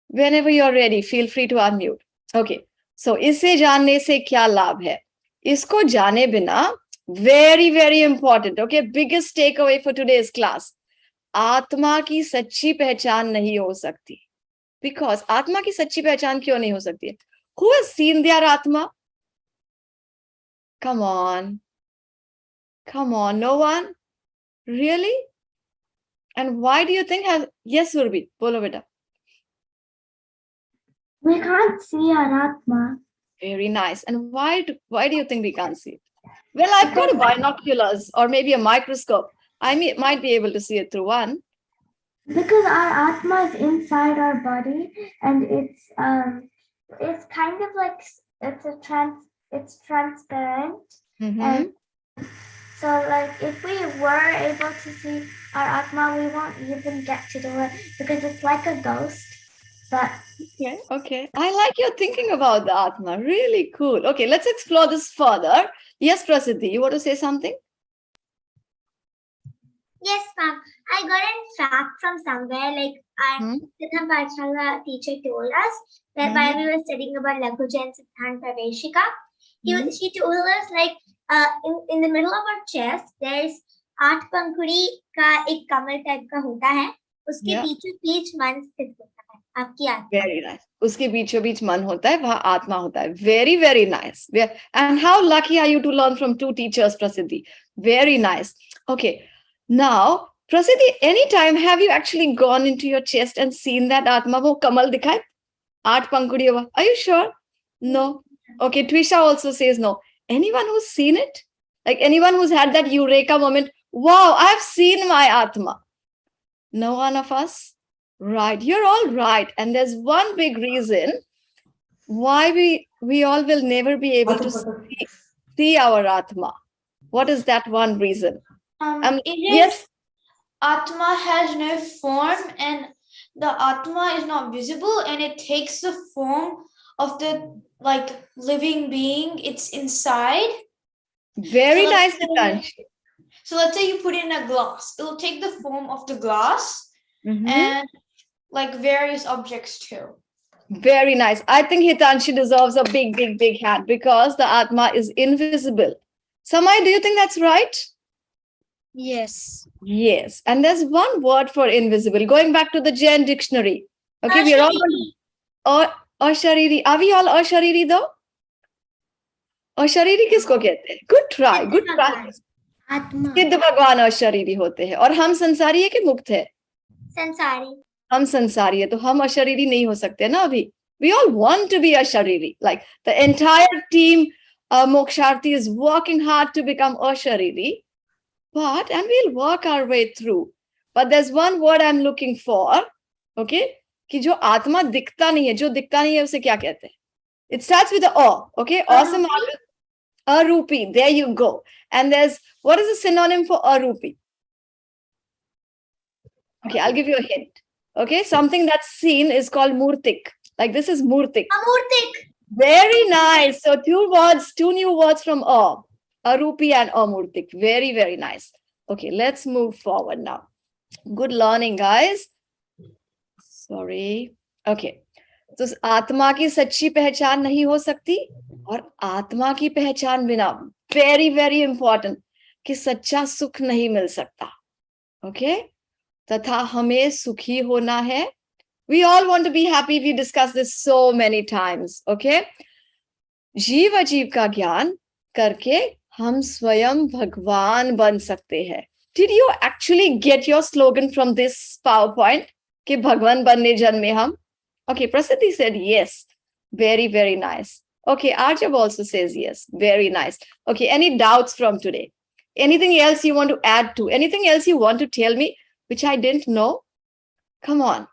Whenever you're ready, feel free to unmute. Okay, so इसे जानने से क्या लाभ है? इसको जाने बिना, very, very important. Okay, biggest takeaway for today's class. आत्मा की सच्ची पहचान नहीं हो सकती. Because आत्मा की सच्ची पहचान क्यों नहीं हो सकती? Who has seen their Atma? Come on. No one? Really? And why do you think yes, Urbi, bolo beta. We can't see our Atma. Very nice. And why do you think we can't see it? Well, I've got binoculars or maybe a microscope. I might be able to see it through one. Because our Atma is inside our body and it's kind of like it's transparent. And so like if we were able to see our Atma, we won't even get to do it because it's like a ghost. That Okay. I like your thinking about the Atma. Really cool. Okay, let's explore this further. Yes, Prasiddhi, you want to say something? Yes, ma'am. I got a fact from somewhere, like our Pratham Pathshala teacher told us that while we were studying about Lakhuja and Siddhant Praveshika, she told us like in the middle of our chest there's आठ पंखुड़ी का एक कमल type का होता है, उसके बीचों बीच मन स्थित होता है, आपकी आत्मा. Very nice. उसके बीचों बीच मन होता है, वहाँ आत्मा होता है. Very, very nice. And how lucky are you to learn from two teachers, Prasiddhi? Very nice. Okay. Now, Prasiddhi, anytime have you actually gone into your chest and seen that Atma wo kamal dikhai? Aat pankhudi hua. Are you sure? No. Okay, Twisha also says no. Anyone who's seen it? Like anyone who's had that eureka moment, wow, I've seen my Atma. No one of us? Right, you're all right. And there's one big reason why we all will never be able to see our Atma. What is that one reason? Yes, Atma has no form and the Atma is not visible and it takes the form of the living being it's inside. Very nice, Hitanshi. So let's say you put it in a glass. It will take the form of the glass and various objects too. Very nice. I think Hitanshi deserves a big, big, big hat because the Atma is invisible. Samay, do you think that's right? Yes. Yes. And there's one word for invisible. Going back to the Jain dictionary. Okay, we're all Ashariri. Are we all Ashariri though? Ashariri किसको कहते हैं? Good try. Good try. आत्मा. सिद्ध भगवान अशरीरी होते हैं और हम संसारी है कि मुक्त है? संसारी. हम संसारी है तो हम अशरीरी नहीं हो सकते ना अभी. We all want to be ashariri. Like the entire team Moksharthi is working hard to become ashariri. And we'll work our way through. But there's one word I'm looking for. Okay? कि जो आत्मा दिखता नहीं है, जो दिखता नहीं है उसे क्या कहते हैं? It starts with the O. Okay? Awesome. Arupi. There you go. And what is the synonym for arupi? Okay, I'll give you a hint. Okay, something that's seen is called murtik. Like this is murtik. Amurtik. Very nice. So two new words from A. Arupi and amurtik. Very, very nice. Okay, let's move forward now. Good learning, guys. Sorry. Okay. तो आत्मा की सच्ची पहचान नहीं हो सकती और आत्मा की पहचान बिना वेरी वेरी इंपॉर्टेंट कि सच्चा सुख नहीं मिल सकता. ओके तथा हमें सुखी होना है. We all want to be happy. We discussed this so many times. Okay. जीव अजीव का ज्ञान करके हम स्वयं भगवान बन सकते हैं. Did you actually get your slogan from this PowerPoint? कि भगवान बनने जन्मे हम. Okay, Prasiddhi said yes. Very, very nice. Okay, Arjab also says yes. Very nice. Okay, any doubts from today? Anything else you want to add to? Anything else you want to tell me which I didn't know? Come on.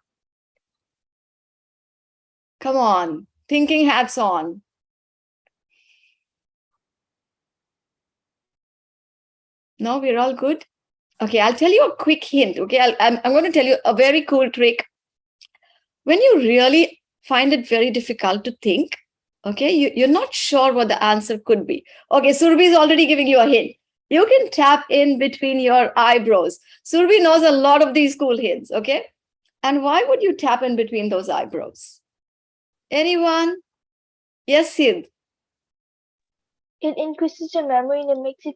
Come on. Thinking hats on. No, we're all good? Okay, I'll tell you a quick hint. Okay, I'm going to tell you a very cool trick. When you really find it very difficult to think, okay, you're not sure what the answer could be. Okay, Surbi is already giving you a hint. You can tap in between your eyebrows. Surbi knows a lot of these cool hints, okay? And why would you tap in between those eyebrows? Anyone? Yes, Sid. It increases your memory and it makes you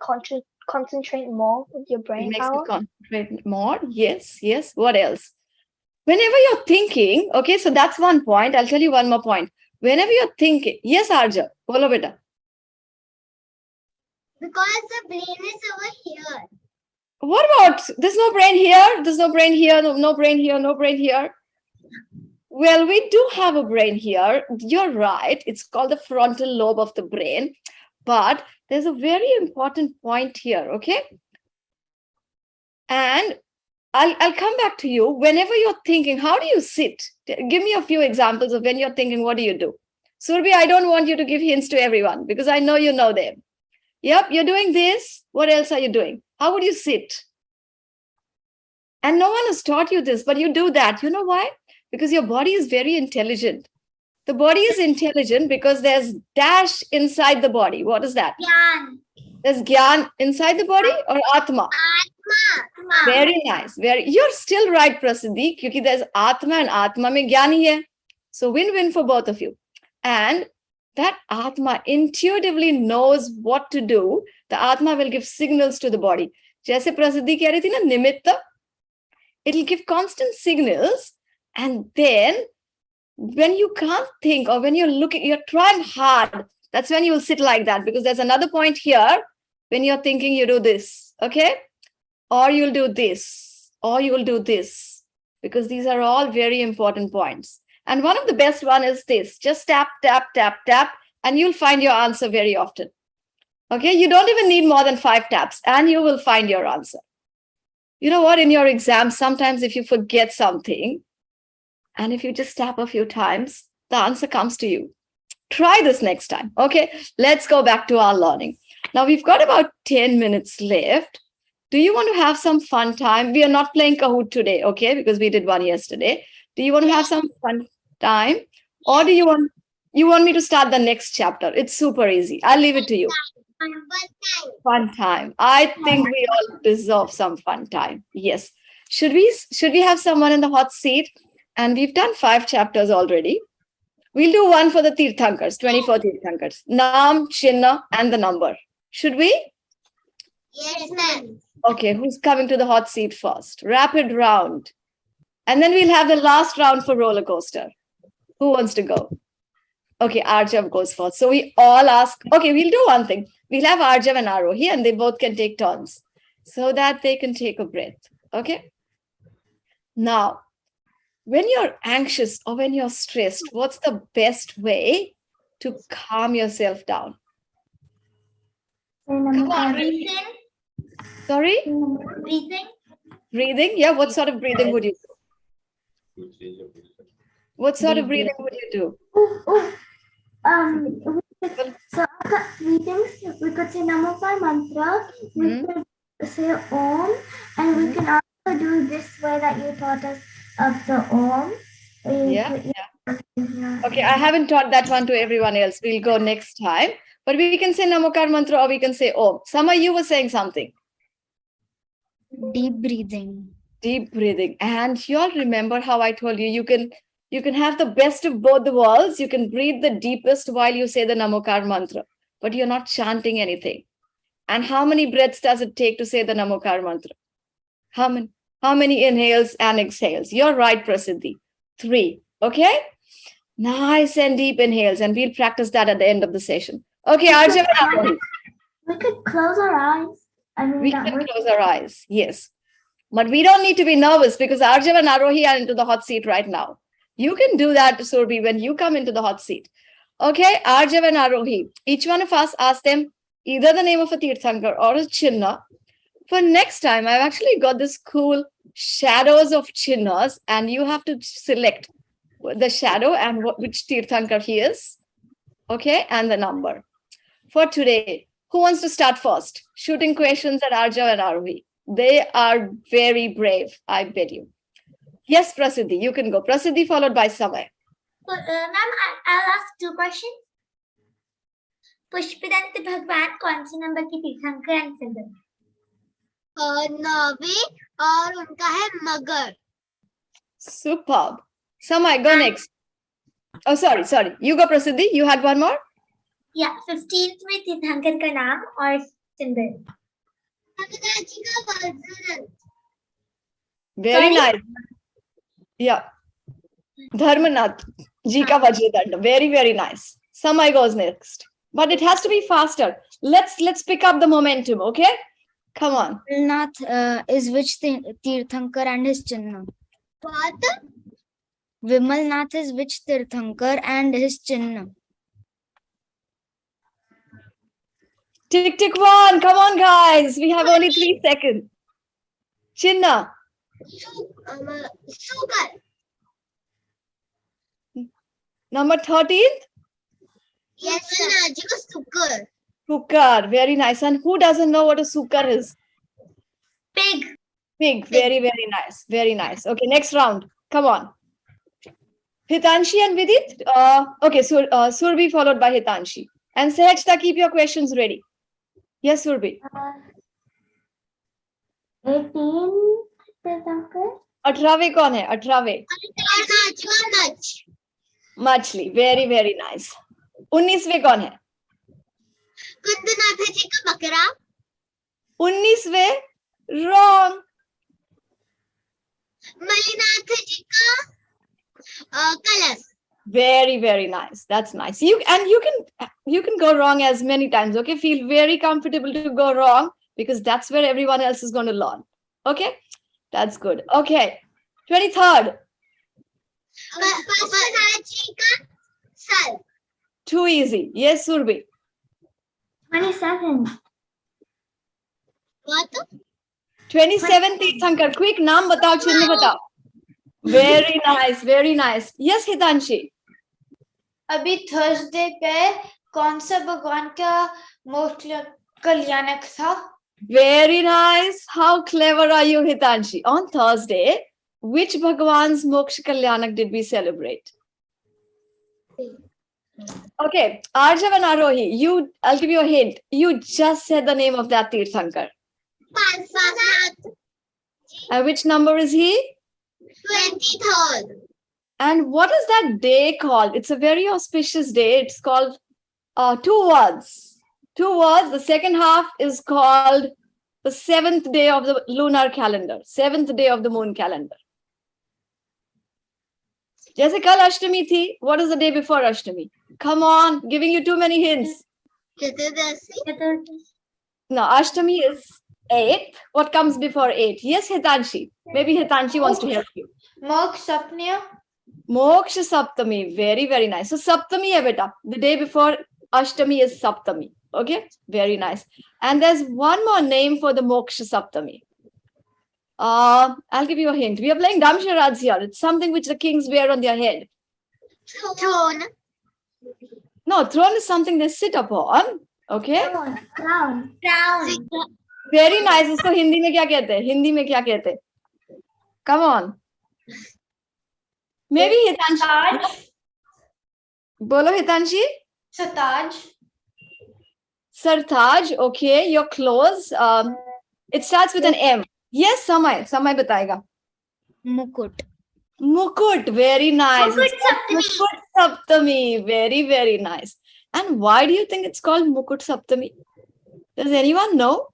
concentrate more with your brain It makes power. you concentrate more. Yes, yes. What else? Whenever you're thinking, okay, so that's one point. I'll tell you one more point. Whenever you're thinking, yes, Arja, bolo beta. Because the brain is over here. What about, there's no brain here, there's no brain here, no brain here, no brain here. Well, we do have a brain here. You're right. It's called the frontal lobe of the brain. But there's a very important point here, okay? And I'll come back to you. Whenever you're thinking, how do you sit? Give me a few examples of when you're thinking, what do you do? Surbi, I don't want you to give hints to everyone because I know you know them. Yep, you're doing this. What else are you doing? How would you sit? And no one has taught you this, but you do that. You know why? because your body is very intelligent. The body is intelligent because there's dash inside the body. What is that? Gyan. There's Gyan inside the body or Atma? Atma. Very nice. You're still right, Prasiddhi, because there's Atma and Atma mein Gyan hi hai. So win-win for both of you. And that Atma intuitively knows what to do. The Atma will give signals to the body. Jaise Prasiddhi keh rahi thi na, nimitta. It'll give constant signals. And then when you can't think, or when you're trying hard, that's when you will sit like that, because there's another point here. When you're thinking, you do this, okay? Or you'll do this, or you will do this, because these are all very important points. And one of the best one is this. Just tap, tap, tap, tap, and you'll find your answer very often. Okay? You don't even need more than 5 taps, and you will find your answer. You know what? In your exam, sometimes if you forget something, and if you just tap a few times, the answer comes to you. Try this next time. Okay? Let's go back to our learning. Now, we've got about 10 minutes left. Do you want to have some fun time? We are not playing Kahoot today, okay? Because we did one yesterday. Do you want to have some fun time? Or do you want me to start the next chapter? It's super easy. I'll leave it to you. Fun time. I think we all deserve some fun time. Yes. Should we have someone in the hot seat? And we've done 5 chapters already. We'll do one for the Tirthankars, 24 Tirthankars. Naam, Chinna, and the number. Should we? Yes, ma'am. Okay, who's coming to the hot seat first? Rapid round. And then we'll have the last round for roller coaster. Who wants to go? Okay, Arjav goes first. So we all ask, okay, we'll do one thing. We'll have Arjav and Arohi, and they both can take turns so that they can take a breath. Okay? Now, when you're anxious or when you're stressed, what's the best way to calm yourself down? Come on. Breathing. Sorry? Breathing. Breathing? Yeah, what sort of breathing would you do? What sort of breathing would you do? So after readings, we could say Namokar mantra, we could say Om, and we can also do this way that you taught us of the Om. Yeah. Okay, I haven't taught that one to everyone else. We'll go next time. But we can say Namokar mantra or we can say Om. Sama, you were saying something. Deep breathing. Deep breathing. And you all remember how I told you, you can have the best of both the worlds. You can breathe the deepest while you say the Namokar mantra, but you're not chanting anything. And how many breaths does it take to say the Namokar mantra? How many inhales and exhales? You're right, Prasiddhi. 3. Okay? Nice and deep inhales. And we'll practice that at the end of the session. Okay, Arjav. We could close our eyes. We can close our eyes. Yes. But we don't need to be nervous because Arjav and Arohi are into the hot seat right now. You can do that, Surbi, when you come into the hot seat. Okay, Arjav and Arohi. Each one of us ask them either the name of a Tirthankar or a Chinna. For next time, I've actually got this cool shadows of Chinnas, and you have to select the shadow and which Tirthankar he is. Okay, and the number. For today, who wants to start first? Shooting questions at Arjav and Arohi. They are very brave, I bet you. Yes, Prasiddhi, you can go. Prasiddhi followed by Samay. Ma'am, I'll ask 2 questions. Pushpadant भगवान कौन से number की तीर्थंकर answer? 9वीं और उनका है मगर. Superb. Samay, go next. Oh, sorry. You go, Prasiddhi. You had one more? Yeah, 15th में तीर्थंकर का नाम और symbol. Very nice. Yeah. Dharmanath ji ka Vajradanda. Very, very nice. Samay goes next. But it has to be faster. Let's pick up the momentum, okay? Come on. Vimalnath is which Tirthankar and his Chinna? What? Vimalnath is which Tirthankar and his Chinna? Tick, tick, 1. Come on, guys. We have only 3 seconds. Chinna. Sugar. Number 13th? Yes, sir. Sugar. Sukar. Very nice. And who doesn't know what a sukar is? Pig. Pig. Very, very nice. Very nice. Okay, next round. Come on. Hitanshi and Vidit. Okay, so Surbi followed by Hitanshi. And Sehajta, keep your questions ready. Yes, Surbi. 18 Tirthankar. 18वें कौन है? 18वें मछली. Very, very nice. 19वें कौन है? कुंदनाथ जी का बकरा 19वें wrong. Mallinath जी का कलश Very, very nice. That's nice. You can go wrong as many times. Okay, feel very comfortable to go wrong because that's where everyone else is going to learn. Okay, that's good. Okay, 23rd. पशुनाथ जी का sir Too easy. Yes, Surbi. 27. what 27 Tirthankar. Quick naam batao, चिन्ह batao. Very nice, very nice. Yes, Hitanshi. अभी Thursday पे कौन सा भगवान का मोक्ष कल्याणक था? Very nice. How clever are you, Hitanshi? On Thursday, which Bhagwan's Moksha Kalyanak did we celebrate? Okay, Arjav and Arohi, I'll give you a hint. You just said the name of that Tirthankar. Parshvanath And which number is he? 23rd And what is that day called? It's a very auspicious day. It's called two words. Two words. The second half is called the 7th day of the lunar calendar, 7th day of the moon calendar. जैसे कल अष्टमी थी, what is the day before Ashtami? Come on, giving you too many hints. Chaturdashi No, Ashtami is 8th. What comes before 8? Yes, Hitanshi. Maybe Hitanshi wants to help you. मोक्ष सपन्या Moksha Saptami. Very, very nice. So Saptami hai beta. The day before Ashtami is Saptami. Okay, very nice. And there's one more name for the Moksha Saptami. I'll give you a hint. We are playing Damsharads here. It's something which the kings wear on their head. throne No, throne is something they sit upon. Okay. Crown. crown Very nice. इसको हिंदी में क्या कहते हैं? हिंदी में क्या कहते हैं? Come on. Maybe Hitanshi. बोलो Hitanshi. सताज Sartaj. Okay, you're close. It starts with an M. Yes, Samay. Samay बताएगा. Mukut. Mukut. Very nice. Mukut It's called Mukut Saptami. Very, very nice. And why do you think it's called Mukut Saptami? Does anyone know?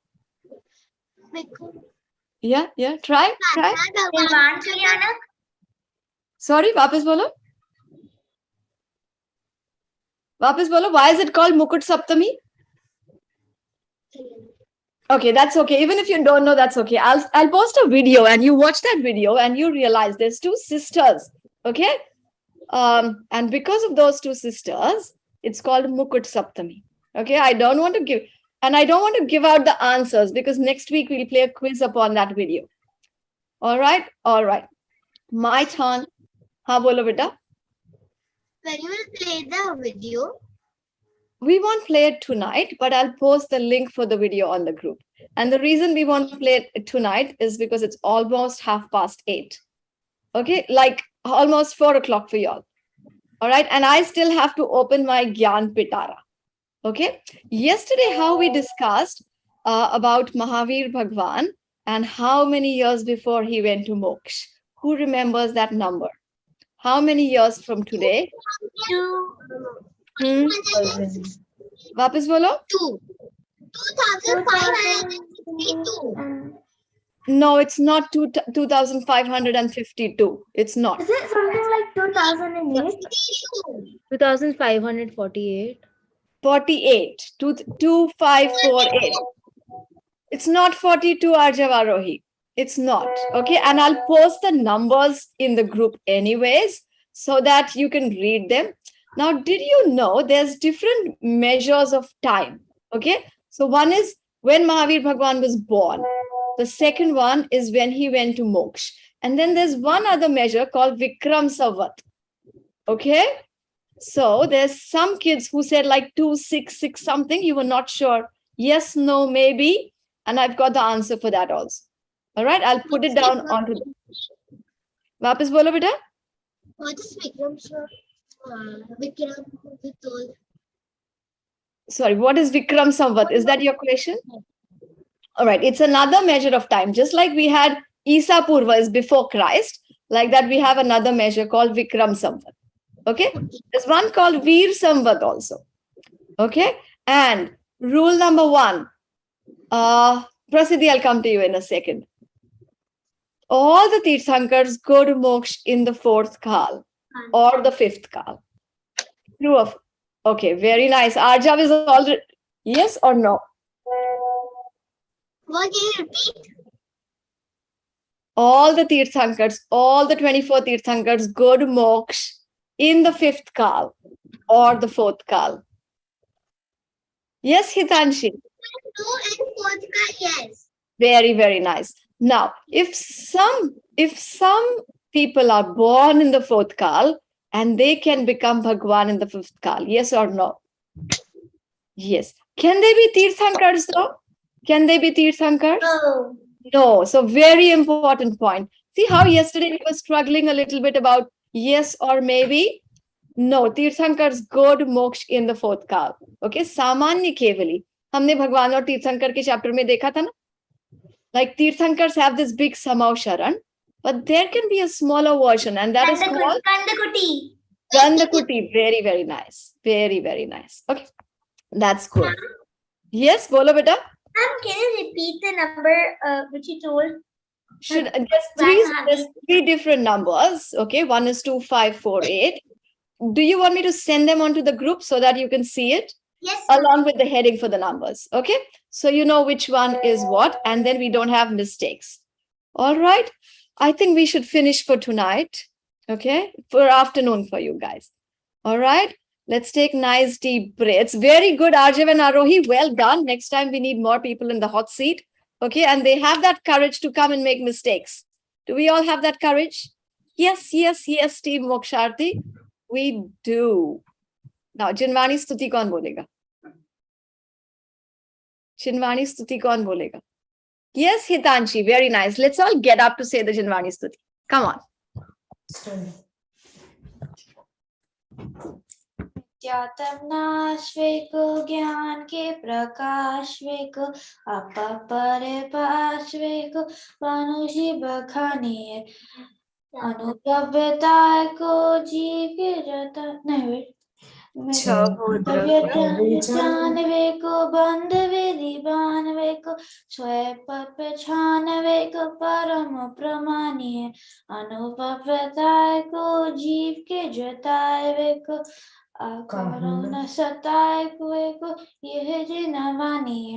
Yeah. Try. भगवान कल्याणक Sorry, वापस बोलो. Why is it called Mukut Saptami? Okay, that's okay. Even if you don't know, that's okay. I'll post a video and you watch that video and you realize there's two sisters. Okay. And because of those two sisters, it's called Mukut Saptami. Okay. I don't want to give out the answers because next week we'll play a quiz upon that video. All right. My turn. हाँ बोलो बेटा. when you will play the video We won't play it tonight, but I'll post the link for the video on the group. And the reason we won't play it tonight is because it's almost 8:30. Okay, like almost 4 o'clock for y'all. All right, and I still have to open my Gyan Pitara. Okay, yesterday how we discussed about Mahavir Bhagwan and how many years before he went to Moksha. Who remembers that number? How many years from today? वापस बोलो. 2552 No, it's not 2552. It's not. Is it something like 2008? 2548. 48. 2548. It's not 42, Arjavarohi. It's not. Okay. And I'll post the numbers in the group anyways, so that you can read them. Now, did you know there's different measures of time? Okay. So one is when Mahavir Bhagwan was born. The second one is when he went to Moksha. And then there's one other measure called Vikram Samvat. Okay. So there's some kids who said like 266 something. You were not sure. Yes, no, maybe. And I've got the answer for that also. All right. I'll put it down onto the. Vapis bolo beta. What is Vikram, sir? Vikram, we told. Sorry, what is Vikram Samvat? Is that your question? All right, it's another measure of time. Just like we had Isa Purva is before Christ, like that we have another measure called Vikram Samvat. Okay, there's one called Veer Samvat also. Okay, and rule number 1, Prasiddhi, I'll come to you in a second. All the Tirthankars go to moksha in the 4th kal or the 5th kal. True of. Okay, very nice. Arjav is already, yes or no? What can you repeat? All the Tirthankars, all the 24 Tirthankars go to moksha in the 5th kal or the 4th kal. Yes, Hitanshi? 2 and 4th ka, yes. Very, very nice. Now, if some people are born in the 4th kal and they can become Bhagwan in the 5th kal, yes or no? Yes. Can they be Tirthankars though? Can they be Tirthankars? No. No. So very important point. See how yesterday we were struggling a little bit about yes or maybe? No, Tirthankars go to moksha in the 4th kal. Okay, सामान्य केवली हमने भगवान और तीर्थंकर के chapter में देखा था ना. Like Tirthankars have this big Samau Sharan, but there can be a smaller version, and that is called Kandakuti. Gandakuti. Very, very nice. Very, very nice. Okay, that's good. Yes, bolo beta. Can you repeat the number which you told? There's three different numbers. Okay, one is 2548. Do you want me to send them onto the group so that you can see it? Yes. Along with the heading for the numbers. Okay, so you know which one is what, and then we don't have mistakes. All right, I think we should finish for tonight. Okay, for afternoon for you guys. All right, let's take nice deep breaths. Very good, Arjav and Arohi. Well done. Next time we need more people in the hot seat. Okay, and they have that courage to come and make mistakes. Do we all have that courage? Yes, yes, yes, Team Moksharthi. We do. Now, Jinwani Stuti kaun bolega? Jinwani Stuti kaun bolega? Yes, Hitanshi, very nice. Let's all get up to say the Jinwani Stuti. Come on. Jatavnashveko gyan ke prakashveko apapare pashveko panushi bakhaniye anubhavyatay ko jeev ke jata nahi Janveko bandhavedi banveko swepapachanveko paramo pramaniye anubhavyatay ko jeev ke jatayveko akarona satayveko yeh jinamaniye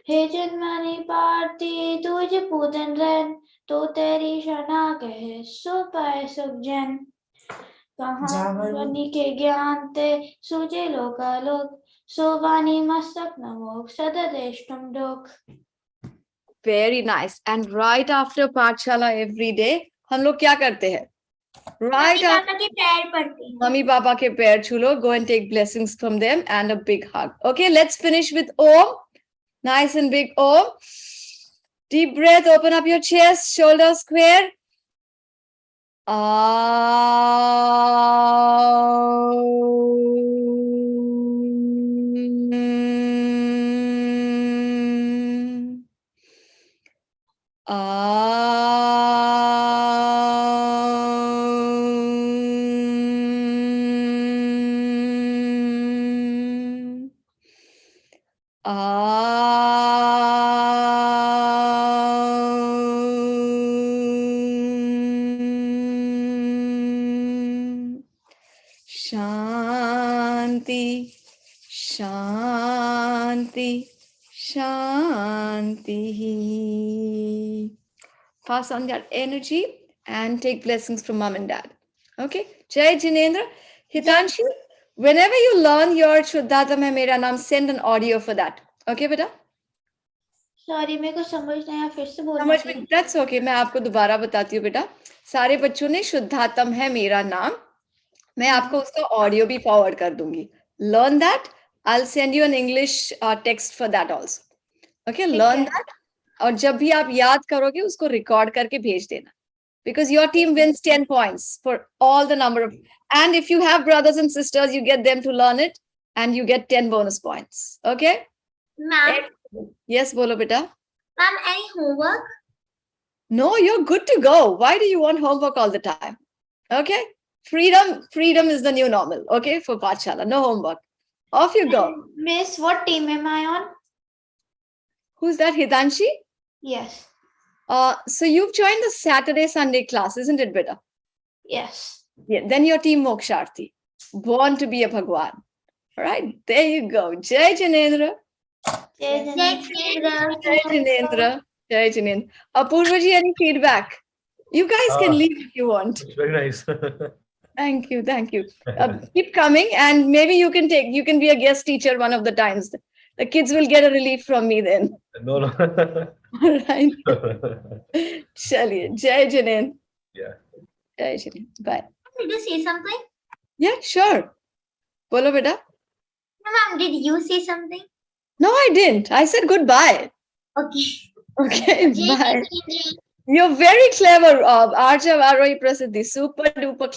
hey जन्मानी party तुझ पूजन रैन तो तेरी शना कहे सो पाए सुख जन कहानी के ज्ञान ते सूझे लोकालोक सोवानी मस्तक नमोक सददेष्टम डोक. Very nice. And right after Pathshala every day, हम लोग क्या करते हैं? Right after Mummy Papa ke pair chulo, go and take blessings from them and a big hug. Okay, let's finish with Om. Nice and big Om. Deep breath, open up your chest, shoulders square. Shanti, Shanti, Shanti. Pass on that energy and take blessings from mom and dad. Okay. Jai Jinendra. Hitanshi, whenever you learn your Shuddhatam Hai Mera Naam, send an audio for that. Okay, beta? Sorry, मेरे को समझ नहीं आया, फिर से बोलना. That's okay. मैं आपको दोबारा बताती हूँ बेटा. सारे बच्चों ने शुद्धातम है मेरा नाम. मैं आपको उसका ऑडियो भी फॉरवर्ड कर दूंगी. Learn that. I'll send you an English text for that also. Okay, learn that. और जब भी आप याद करोगे उसको रिकॉर्ड करके भेज देना. because your team wins 10 points for all the number of, and if you have brothers and sisters, you get them to learn it and you get 10 bonus points. Okay? Ma'am, Yes, bolo beta. ma'am, any homework? No, you're good to go. Why do you want homework all the time? Okay? Freedom is the new normal. Okay? For Pathshala. No homework. Off you go. Miss, what team am I on? Who's that, Hitanshi? Yes. So you've joined the Saturday, Sunday class, isn't it, beta? Yes. Yeah, then your team Moksharthi. Born to be a Bhagwan. All right, there you go. Jai Janendra. Jai Jai Shri Jai Janendra. Jai Janendra. Apurvaji, any feedback? You guys can leave if you want. It's very nice. Thank you. Thank you. Keep coming, and maybe you can be a guest teacher one of the times. The kids will get a relief from me then. No. All right. Chaliye. Jai Janendra. Yeah. Jai Janendra. Bye. Did you say something? Yeah, sure. Bolo beta. No, ma'am, did you say something? No, I didn't. I said goodbye. Okay. Okay, Jai bye. Shri. You're very clever, Arja Varoi Prasiddhi. Super duper